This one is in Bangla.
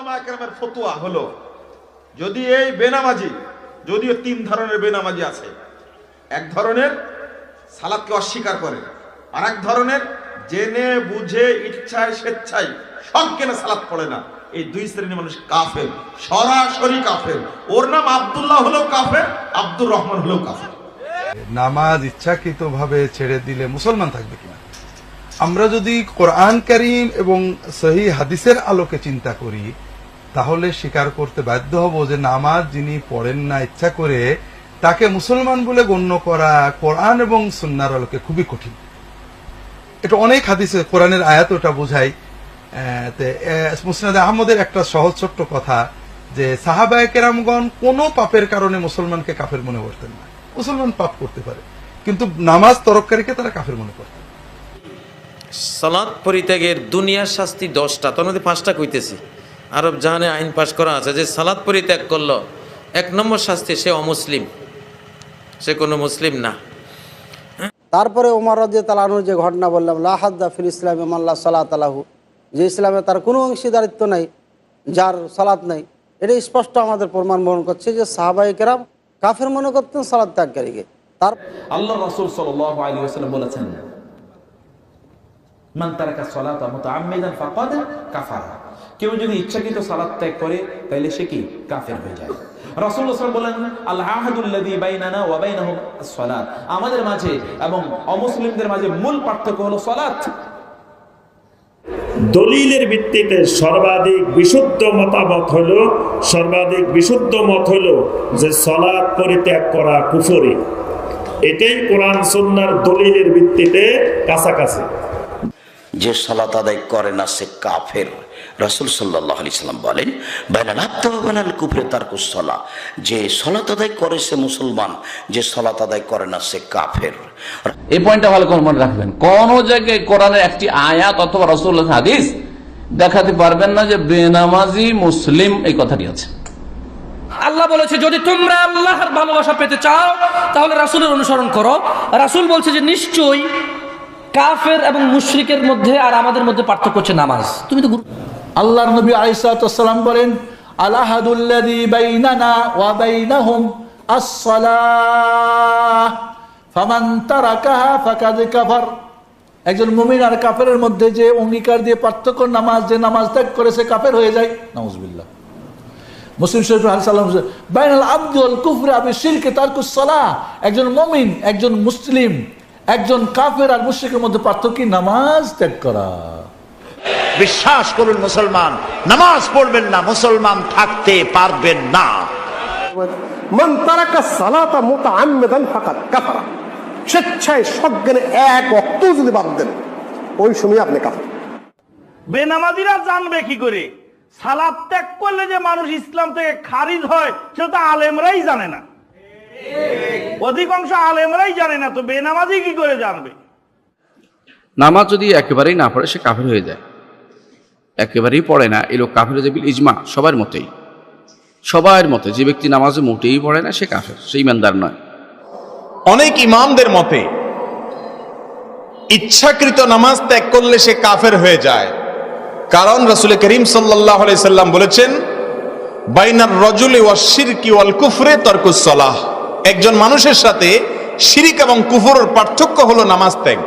উলামা কেরামের ফতোয়া হলো, যদি এই বেনামাজি, যদিও তিন ধরনের বেনামাজি আছে, এক ধরনের সালাতকে অস্বীকার করে, আর এক ধরনের জেনে বুঝে ইচ্ছায় স্বেচ্ছায় সজ্ঞানে সালাত পড়ে না, এই দুই শ্রেণীর মানুষ কাফের, সরাসরি কাফের। ওর নাম আব্দুল্লাহ হলেও কাফের, আব্দুর রহমান হলেও কাফের। নামাজ ইচ্ছাকৃতভাবে ছেড়ে দিলে মুসলমান থাকবে কিনা? আমরা যদি কোরআন কারীম এবং সহিহ হাদিসের আলোকে চিন্তা করি, তাহলে স্বীকার করতে বাধ্য হব যে নামাজ যিনি পড়েন না ইচ্ছা করে, তাকে মুসলমান বলে গণ্য করা কোরআন এবং সুন্নাহর আলোকে খুবই কঠিন। এটা অনেক হাদিসে কোরআনের আয়াত ওটা বোঝায়। মুসনাদে আহমদের একটা সহজ ছোট্ট কথা, যে সাহাবায়ে কেরামগণ কোনো পাপের কারণে মুসলমানকে কাফের মনে করতেন না। মুসলমান পাপ করতে পারে, কিন্তু নামাজ তরককারীকে তারা কাফের মনে করতেন। সালাত পরিত্যাগের দুনিয়ার শাস্তি 10টা, তার মধ্যে 5টা কইতেছি। আরব জাহানে আইন পাশ করা আছে যে সালাত পরিত্যাগ করলো, 1 নম্বর শাস্তি সে অমুসলিম, সে কোনো মুসলিম না। তারপরে ওমর রাদিয়াল্লাহু আনহুর যে ঘটনা বললাম, লা হাদ্দা ফিল ইসলামি মান লা সালাত লাহু, যে ইসলামে তার কোনো অংশীদারিত্ব নাই, যার সালাত নাই, এটা স্পষ্ট আমাদের প্রমাণ বহন করছে যে সাহাবায়ে কেরাম কাফের মনে করতেন সালাত ত্যাগকারীকে। তার আল্লাহ রাসূল সাল্লাল্লাহু আলাইহি ওয়াসাল্লাম বলেছেন, মান তারাকা সালাতা মুতাআম্মিদান ফাকাদ কাফারা, কেউ যদি ইচ্ছাকৃত সালাত ত্যাগ করে তাহলে সে কি কাফের হয়ে যায়। রাসূলুল্লাহ সাল্লাল্লাহু আলাইহি ওয়াসাল্লাম বলেন, আল আহাদুল্লাযী বাইনানা ওয়া বাইনাহুম আস-সালাত, আমাদের মাঝে এবং অমুসলিমদের মাঝে মূল পার্থক্য হলো সালাত। দলিলের ভিত্তিতে সর্বাধিক বিশুদ্ধ মত হলো যে সালাত পরিত্যাগ করা কুফরি। এটাই কোরআন সুন্নাহর দলিলের ভিত্তিতে কাছাকাছি। যে সালাত আদায় করে না সে কাফের। রাসূল সাল্লাল্লাহু আলাইহি সাল্লাম বলেন, বাইনাল আবদি ওয়া বাইনাল কুফরি তারকুস সালাহ, যে সালাত আদায় করে সে মুসলমান, যে সালাত আদায় করে না সে কাফের। এই পয়েন্টটা ভালো করে মনে রাখবেন, কোন জায়গায় কোরআনের একটি আয়াত অথবা রাসূলুল্লাহর হাদিস দেখাতে পারবেন না যে বেনামাজি মুসলিম এই কথাটি আছে। আল্লাহ বলেছে, যদি তোমরা আল্লাহর ভালোবাসা পেতে চাও তাহলে রাসূলের অনুসরণ করো। রাসূল বলছে যে নিশ্চয়ই কাফের এবং মুশরিকের মধ্যে আর আমাদের মধ্যে পার্থক্য হচ্ছে নামাজ। তুমি তো আল্লাহর নবী আলাইহিস সালাম বলেন, আল আহাদুল্লাযী বাইনানা ওয়া বাইনাহুম আস-সালাহ ফামান তারাকাহা ফাকাদ কাফার। একজন মুমিন আর কাফেরের মধ্যে যে অঙ্গীকার দিয়ে পার্থক্য নামাজ, যে নামাজ ত্যাগ করে সে কাফের হয়ে যায়। নাউযুবিল্লাহ। মুসলিম শরীফে হাদিস আছে, বাইনাল আবদি ওয়াল কুফরি আবি শিরকি তারকুস সালাহ। একজন মুমিন, একজন মুসলিম, একজন কাফের আর মুশরিকের মধ্যে পার্থক্য নামাজ ত্যাগ করা। বিশ্বাস করুন, মুসলমান নামাজ পড়বেন না, মুসলমান থাকতে পারবেন না। মান তারাকা সালাতা মুতাআম্মিদান ফাকাদ কাফারা, স্বেচ্ছায় সজ্ঞানে এক ওয়াক্ত যদি বাদ দেন, ওই সময় আপনি কাফের। বেনামাজিরা জানবে কি করে সালাত ত্যাগ করলে যে মানুষ ইসলাম থেকে খারিজ হয়? সেটা তো আলেমরাই জানে না, অধিকাংশ আলেমরাই জানে না, তো বেনামাজি কি করে জানবে? নামাজ যদি একেবারেই না পড়ে সে কাফের হয়ে যায়, একেবারেই পড়ে না এই লোক কাফের হয়ে যাবে ইজমা, সবার মতে যে ব্যক্তি নামাজে মোটেই পড়ে না সে কাফের, সে ইমানদার নয়। অনেক ইমামদের মতে ইচ্ছাকৃত নামাজ ত্যাগ করলে সে কাফের হয়ে যায়, কারণ রাসূল করিম সাল্লাল্লাহু আলাইহি সাল্লাম বলেছেন, বাইনার রাজুলি ওয়াশ শিরকি ওয়াল কুফরি তারকুস সালাহ, একজন মানুষের সাথে শিরিক এবং কুফরের পার্থক্য হলো নামাজ ত্যাগ।